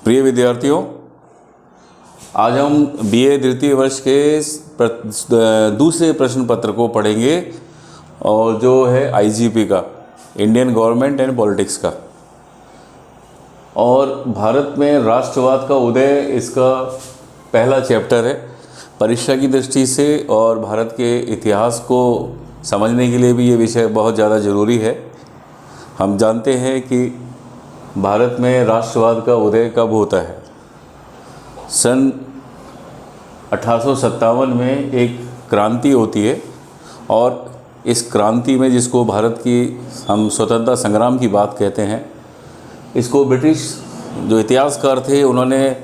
प्रिय विद्यार्थियों, आज हम बीए द्वितीय वर्ष के दूसरे प्रश्न पत्र को पढ़ेंगे और जो है आईजीपी का, इंडियन गवर्नमेंट एंड पॉलिटिक्स का। और भारत में राष्ट्रवाद का उदय इसका पहला चैप्टर है। परीक्षा की दृष्टि से और भारत के इतिहास को समझने के लिए भी ये विषय बहुत ज़्यादा ज़रूरी है। हम जानते हैं कि भारत में राष्ट्रवाद का उदय कब होता है। सन 1857 में एक क्रांति होती है और इस क्रांति में, जिसको भारत की हम स्वतंत्रता संग्राम की बात कहते हैं, इसको ब्रिटिश जो इतिहासकार थे उन्होंने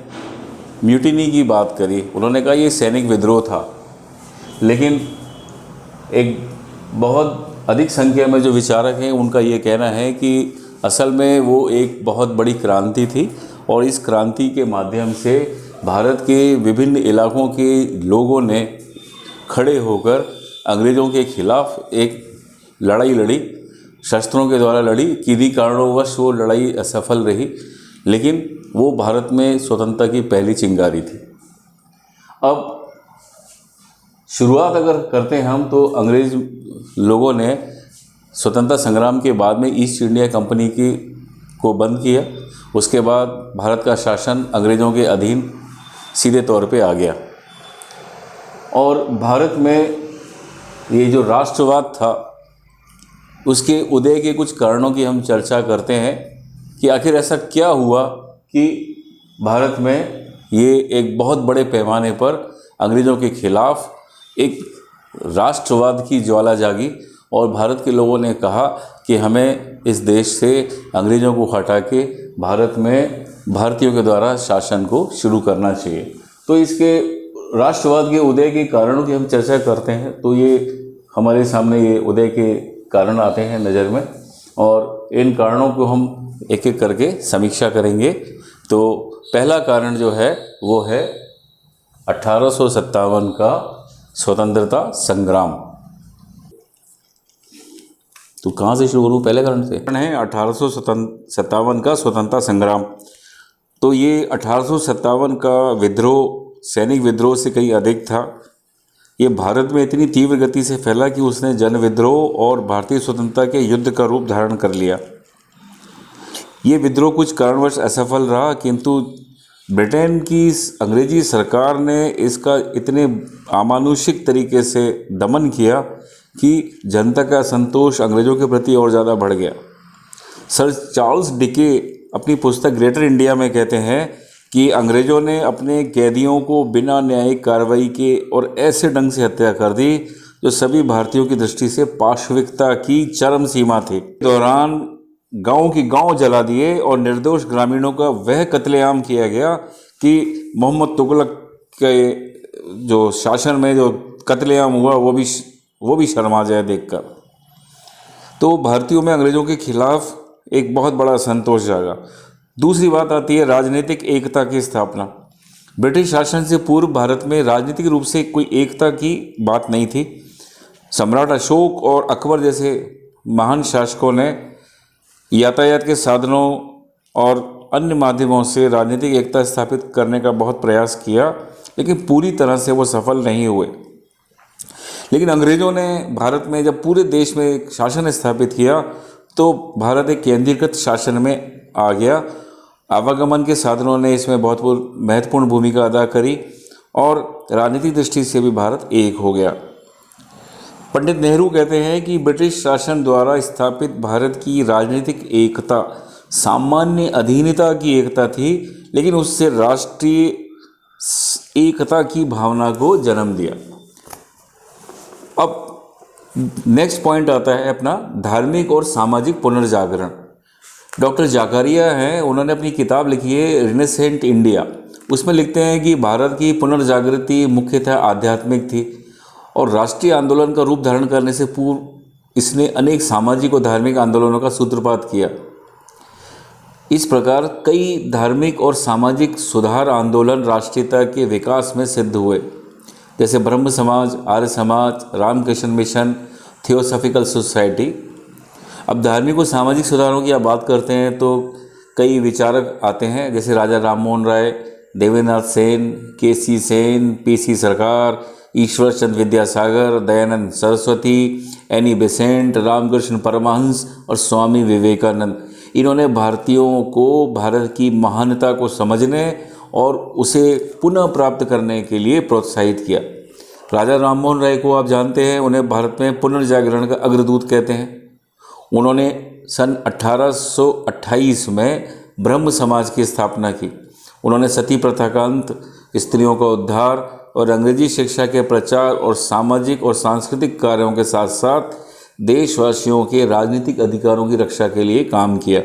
म्यूटिनी की बात करी। उन्होंने कहा ये सैनिक विद्रोह था, लेकिन एक बहुत अधिक संख्या में जो विचारक हैं उनका ये कहना है कि असल में वो एक बहुत बड़ी क्रांति थी और इस क्रांति के माध्यम से भारत के विभिन्न इलाकों के लोगों ने खड़े होकर अंग्रेज़ों के खिलाफ एक लड़ाई लड़ी, शस्त्रों के द्वारा लड़ी। किन्हीं कारणोंवश वो लड़ाई असफल रही, लेकिन वो भारत में स्वतंत्रता की पहली चिंगारी थी। अब शुरुआत अगर करते हैं हम, तो अंग्रेज़ लोगों ने स्वतंत्रता संग्राम के बाद में ईस्ट इंडिया कंपनी को बंद किया। उसके बाद भारत का शासन अंग्रेज़ों के अधीन सीधे तौर पे आ गया और भारत में ये जो राष्ट्रवाद था उसके उदय के कुछ कारणों की हम चर्चा करते हैं कि आखिर ऐसा क्या हुआ कि भारत में ये एक बहुत बड़े पैमाने पर अंग्रेज़ों के खिलाफ एक राष्ट्रवाद की ज्वाला जागी और भारत के लोगों ने कहा कि हमें इस देश से अंग्रेज़ों को हटा के भारत में भारतीयों के द्वारा शासन को शुरू करना चाहिए। तो इसके राष्ट्रवाद के उदय के कारणों की हम चर्चा करते हैं, तो ये हमारे सामने ये उदय के कारण आते हैं नज़र में और इन कारणों को हम एक एक करके समीक्षा करेंगे। तो पहला कारण जो है वो है 1857 का स्वतंत्रता संग्राम। तो कहाँ से शुरू करूँ? पहले कारण से है 1857 का स्वतंत्रता संग्राम। तो ये 1857 का विद्रोह सैनिक विद्रोह से कहीं अधिक था। ये भारत में इतनी तीव्र गति से फैला कि उसने जन विद्रोह और भारतीय स्वतंत्रता के युद्ध का रूप धारण कर लिया। ये विद्रोह कुछ कारणवश असफल रहा, किंतु ब्रिटेन की अंग्रेजी सरकार ने इसका इतने अमानुषिक तरीके से दमन किया कि जनता का संतोष अंग्रेज़ों के प्रति और ज़्यादा बढ़ गया। सर चार्ल्स डिके अपनी पुस्तक ग्रेटर इंडिया में कहते हैं कि अंग्रेज़ों ने अपने कैदियों को बिना न्यायिक कार्रवाई के और ऐसे ढंग से हत्या कर दी जो सभी भारतीयों की दृष्टि से पाशविकता की चरम सीमा थी। दौरान गांव की गांव जला दिए और निर्दोष ग्रामीणों का वह कत्लेआम किया गया कि मोहम्मद तुगलक के जो शासन में जो कत्लेआम हुआ वो भी शर्मा जाए देखकर। तो भारतीयों में अंग्रेज़ों के खिलाफ एक बहुत बड़ा संतोष जागा। दूसरी बात आती है राजनीतिक एकता की स्थापना। ब्रिटिश शासन से पूर्व भारत में राजनीतिक रूप से कोई एकता की बात नहीं थी। सम्राट अशोक और अकबर जैसे महान शासकों ने यातायात के साधनों और अन्य माध्यमों से राजनीतिक एकता स्थापित करने का बहुत प्रयास किया, लेकिन पूरी तरह से वो सफल नहीं हुए। लेकिन अंग्रेज़ों ने भारत में जब पूरे देश में एक शासन स्थापित किया तो भारत एक केंद्रीकृत शासन में आ गया। आवागमन के साधनों ने इसमें बहुत महत्वपूर्ण भूमिका अदा करी और राजनीतिक दृष्टि से भी भारत एक हो गया। पंडित नेहरू कहते हैं कि ब्रिटिश शासन द्वारा स्थापित भारत की राजनीतिक एकता सामान्य अधीनता की एकता थी, लेकिन उससे राष्ट्रीय एकता की भावना को जन्म दिया। अब नेक्स्ट पॉइंट आता है अपना धार्मिक और सामाजिक पुनर्जागरण। डॉक्टर जाकारिया हैं, उन्होंने अपनी किताब लिखी है रिनेसेंट इंडिया। उसमें लिखते हैं कि भारत की पुनर्जागृति मुख्यतः आध्यात्मिक थी और राष्ट्रीय आंदोलन का रूप धारण करने से पूर्व इसने अनेक सामाजिक और धार्मिक आंदोलनों का सूत्रपात किया। इस प्रकार कई धार्मिक और सामाजिक सुधार आंदोलन राष्ट्रीयता के विकास में सिद्ध हुए, जैसे ब्रह्म समाज, Arya Samaj, Ramakrishna mission, theosophical society. अब धार्मिक और सामाजिक सुधारों की आप बात करते हैं तो कई विचारक आते हैं, जैसे राजा राममोहन राय, देवेंद्रनाथ सेन, के.सी. सेन, पी.सी. सरकार, ईश्वर चंद्र विद्यासागर, दयानंद सरस्वती, एनी बेसेंट, रामकृष्ण परमहंस और स्वामी विवेकानंद। इन्होंने भारतीयों को भारत की महानता को समझने और उसे पुनः प्राप्त करने के लिए प्रोत्साहित किया। राजा राममोहन राय को आप जानते हैं, उन्हें भारत में पुनर्जागरण का अग्रदूत कहते हैं। उन्होंने सन 1828 में ब्रह्म समाज की स्थापना की। उन्होंने सती प्रथा का अंत, स्त्रियों का उद्धार और अंग्रेजी शिक्षा के प्रचार और सामाजिक और सांस्कृतिक कार्यों के साथ साथ देशवासियों के राजनीतिक अधिकारों की रक्षा के लिए काम किया।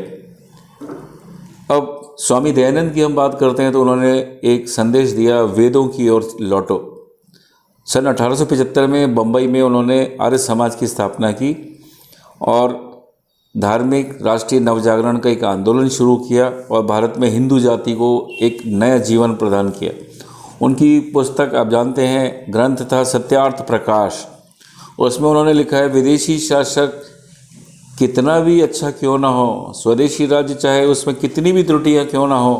अब स्वामी दयानंद की हम बात करते हैं तो उन्होंने एक संदेश दिया, वेदों की ओर लौटो। सन 1875 में बम्बई में उन्होंने आर्य समाज की स्थापना की और धार्मिक राष्ट्रीय नवजागरण का एक आंदोलन शुरू किया और भारत में हिंदू जाति को एक नया जीवन प्रदान किया। उनकी पुस्तक आप जानते हैं, ग्रंथ था सत्यार्थ प्रकाश। उसमें उन्होंने लिखा है, विदेशी शासक कितना भी अच्छा क्यों ना हो, स्वदेशी राज्य चाहे उसमें कितनी भी त्रुटियां क्यों ना हो,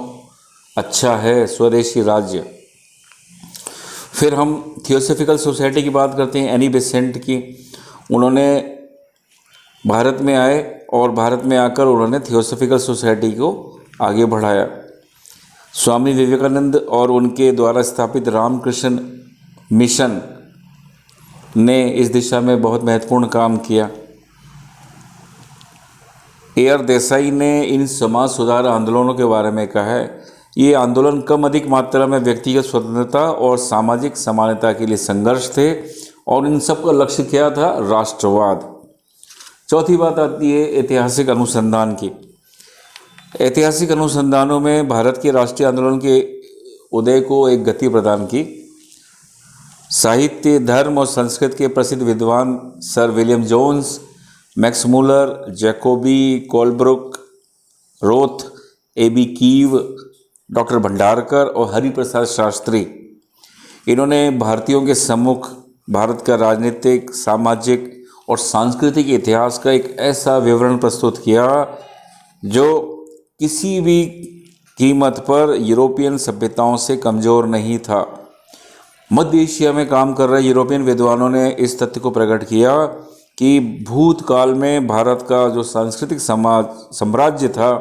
अच्छा है स्वदेशी राज्य। फिर हम थियोसॉफिकल सोसाइटी की बात करते हैं, एनी बेसेंट की। उन्होंने भारत में आए और भारत में आकर उन्होंने थियोसॉफिकल सोसाइटी को आगे बढ़ाया। स्वामी विवेकानंद और उनके द्वारा स्थापित रामकृष्ण मिशन ने इस दिशा में बहुत महत्वपूर्ण काम किया। ए.आर. देसाई ने इन समाज सुधार आंदोलनों के बारे में कहा है, ये आंदोलन कम अधिक मात्रा में व्यक्तिगत स्वतंत्रता और सामाजिक समानता के लिए संघर्ष थे और इन सब का लक्ष्य क्या था, राष्ट्रवाद। चौथी बात आती है ऐतिहासिक अनुसंधान की। ऐतिहासिक अनुसंधानों में भारत के राष्ट्रीय आंदोलन के उदय को एक गति प्रदान की। साहित्य, धर्म और संस्कृत के प्रसिद्ध विद्वान sir William Jones, Max Muller, Jacobi, Colebrooke, Roth, A B. Keith, doctor Bhandarkar और हरिप्रसाद शास्त्री, इन्होंने भारतीयों के सम्मुख भारत का राजनीतिक, सामाजिक और सांस्कृतिक इतिहास का एक ऐसा विवरण प्रस्तुत किया जो किसी भी कीमत पर यूरोपियन सभ्यताओं से कमज़ोर नहीं था। मध्य एशिया में काम कर रहे यूरोपियन विद्वानों ने इस तथ्य को प्रकट किया कि भूतकाल में भारत का जो सांस्कृतिक साम्राज्य था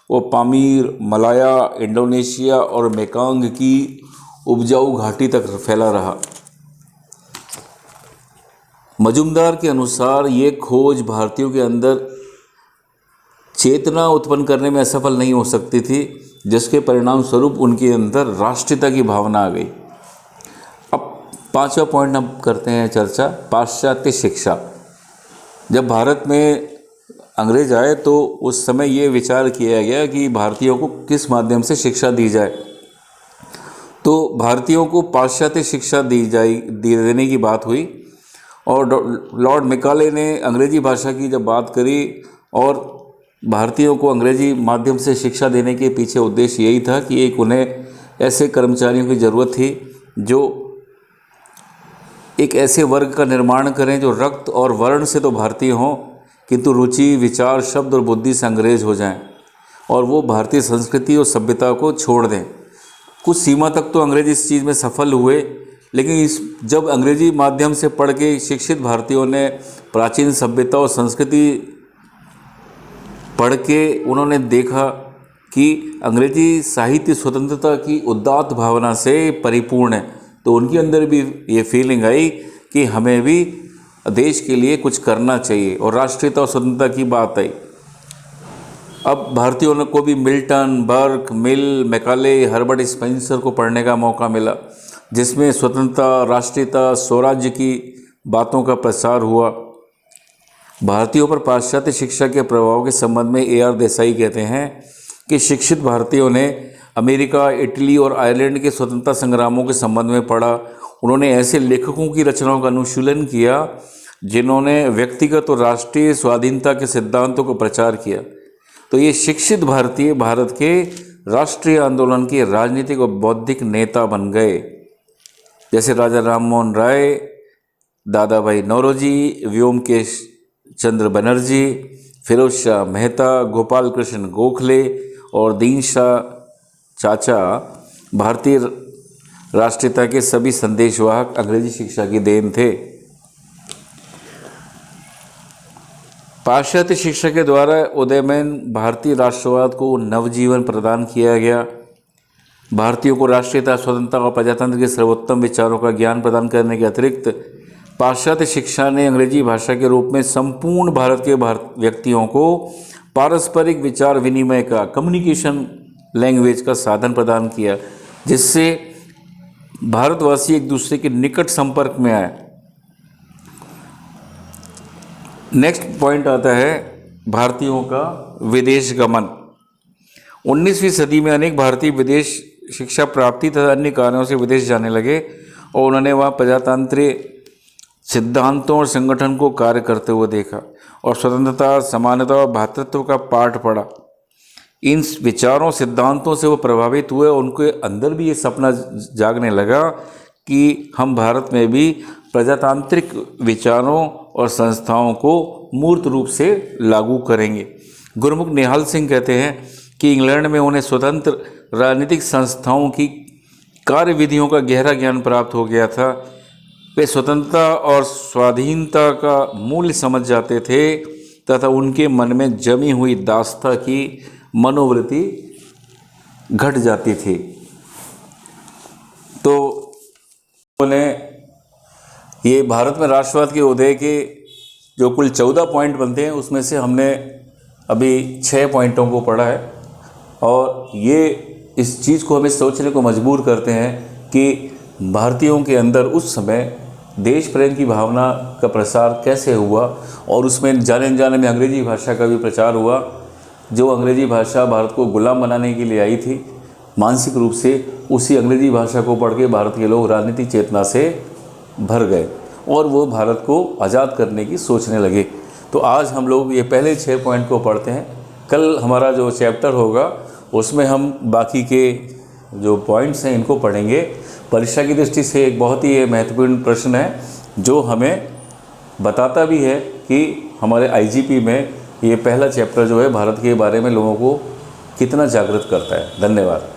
वो पामीर, मलाया, इंडोनेशिया और मेकांग की उपजाऊ घाटी तक फैला रहा। मजुमदार के अनुसार ये खोज भारतीयों के अंदर चेतना उत्पन्न करने में असफल नहीं हो सकती थी, जिसके परिणाम स्वरूप उनके अंदर राष्ट्रीयता की भावना आ गई। अब पांचवा पॉइंट हम करते हैं चर्चा, पाश्चात्य शिक्षा। जब भारत में अंग्रेज आए तो उस समय ये विचार किया गया कि भारतीयों को किस माध्यम से शिक्षा दी जाए, तो भारतीयों को पाश्चात्य शिक्षा देने की बात हुई और लॉर्ड मैकाले ने अंग्रेजी भाषा की जब बात करी और भारतीयों को अंग्रेजी माध्यम से शिक्षा देने के पीछे उद्देश्य यही था कि एक उन्हें ऐसे कर्मचारियों की ज़रूरत थी जो एक ऐसे वर्ग का निर्माण करें जो रक्त और वर्ण से तो भारतीय हों किंतु रुचि, विचार, शब्द और बुद्धि से अंग्रेज हो जाएं और वो भारतीय संस्कृति और सभ्यता को छोड़ दें। कुछ सीमा तक तो अंग्रेज इस चीज़ में सफल हुए, लेकिन जब अंग्रेजी माध्यम से पढ़ के शिक्षित भारतीयों ने प्राचीन सभ्यता और संस्कृति पढ़ के उन्होंने देखा कि अंग्रेजी साहित्य स्वतंत्रता की उदात्त भावना से परिपूर्ण है, तो उनके अंदर भी ये फीलिंग आई कि हमें भी देश के लिए कुछ करना चाहिए और राष्ट्रीयता और स्वतंत्रता की बात आई। अब भारतीयों को भी मिल्टन, बर्क, मिल, मैकाले, हर्बर्ट स्पेंसर को पढ़ने का मौका मिला, जिसमें स्वतंत्रता, राष्ट्रीयता, स्वराज्य की बातों का प्रसार हुआ। भारतीयों पर पाश्चात्य शिक्षा के प्रभाव के संबंध में ए.आर. देसाई कहते हैं कि शिक्षित भारतीयों ने अमेरिका, इटली और आयरलैंड के स्वतंत्रता संग्रामों के संबंध में पढ़ा। उन्होंने ऐसे लेखकों की रचनाओं का अनुशीलन किया जिन्होंने व्यक्तिगत और राष्ट्रीय स्वाधीनता के सिद्धांतों को प्रचार किया। तो ये शिक्षित भारतीय भारत के राष्ट्रीय आंदोलन के राजनीतिक और बौद्धिक नेता बन गए, जैसे राजा राममोहन राय, दादा भाई नौरोजी, व्योमकेश चंद्र बनर्जी, फिरोज शाह मेहता, गोपाल कृष्ण गोखले और दीन शाह चाचा भारतीय राष्ट्रीयता के सभी संदेशवाहक अंग्रेजी शिक्षा की देन थे। पाश्चात्य शिक्षा के द्वारा उदयमान भारतीय राष्ट्रवाद को नवजीवन प्रदान किया गया। भारतीयों को राष्ट्रीयता, स्वतंत्रता और प्रजातंत्र के सर्वोत्तम विचारों का ज्ञान प्रदान करने के अतिरिक्त पाश्चात्य शिक्षा ने अंग्रेजी भाषा के रूप में संपूर्ण भारत के व्यक्तियों को पारस्परिक विचार विनिमय का, कम्युनिकेशन लैंग्वेज का साधन प्रदान किया, जिससे भारतवासी एक दूसरे के निकट संपर्क में आए। नेक्स्ट पॉइंट आता है भारतीयों का विदेश गमन। 19वीं सदी में अनेक भारतीय विदेश शिक्षा प्राप्ति तथा अन्य कारणों से विदेश जाने लगे और उन्होंने वहाँ प्रजातांत्रिक सिद्धांतों और संगठन को कार्य करते हुए देखा और स्वतंत्रता, समानता और भ्रातृत्व का पाठ पढ़ा। इन विचारों, सिद्धांतों से वो प्रभावित हुए और उनके अंदर भी ये सपना जागने लगा कि हम भारत में भी प्रजातांत्रिक विचारों और संस्थाओं को मूर्त रूप से लागू करेंगे। गुरमुख निहाल सिंह कहते हैं कि इंग्लैंड में उन्हें स्वतंत्र राजनीतिक संस्थाओं की कार्यविधियों का गहरा ज्ञान प्राप्त हो गया था। वे स्वतंत्रता और स्वाधीनता का मूल्य समझ जाते थे तथा उनके मन में जमी हुई दास्ता की मनोवृत्ति घट जाती थी। तो उन्हें ये भारत में राष्ट्रवाद के उदय के जो कुल 14 पॉइंट बनते हैं उसमें से हमने अभी 6 पॉइंटों को पढ़ा है और ये इस चीज़ को हमें सोचने को मजबूर करते हैं कि भारतीयों के अंदर उस समय देश प्रेम की भावना का प्रसार कैसे हुआ और उसमें जाने अनजाने में अंग्रेजी भाषा का भी प्रचार हुआ। जो अंग्रेजी भाषा भारत को गुलाम बनाने के लिए आई थी मानसिक रूप से, उसी अंग्रेजी भाषा को पढ़ के भारत के लोग राजनीतिक चेतना से भर गए और वो भारत को आज़ाद करने की सोचने लगे। तो आज हम लोग ये पहले 6 पॉइंट को पढ़ते हैं। कल हमारा जो चैप्टर होगा उसमें हम बाकी के जो पॉइंट्स हैं इनको पढ़ेंगे। परीक्षा की दृष्टि से एक बहुत ही महत्वपूर्ण प्रश्न है जो हमें बताता भी है कि हमारे IGP में ये पहला चैप्टर जो है भारत के बारे में लोगों को कितना जागृत करता है। धन्यवाद।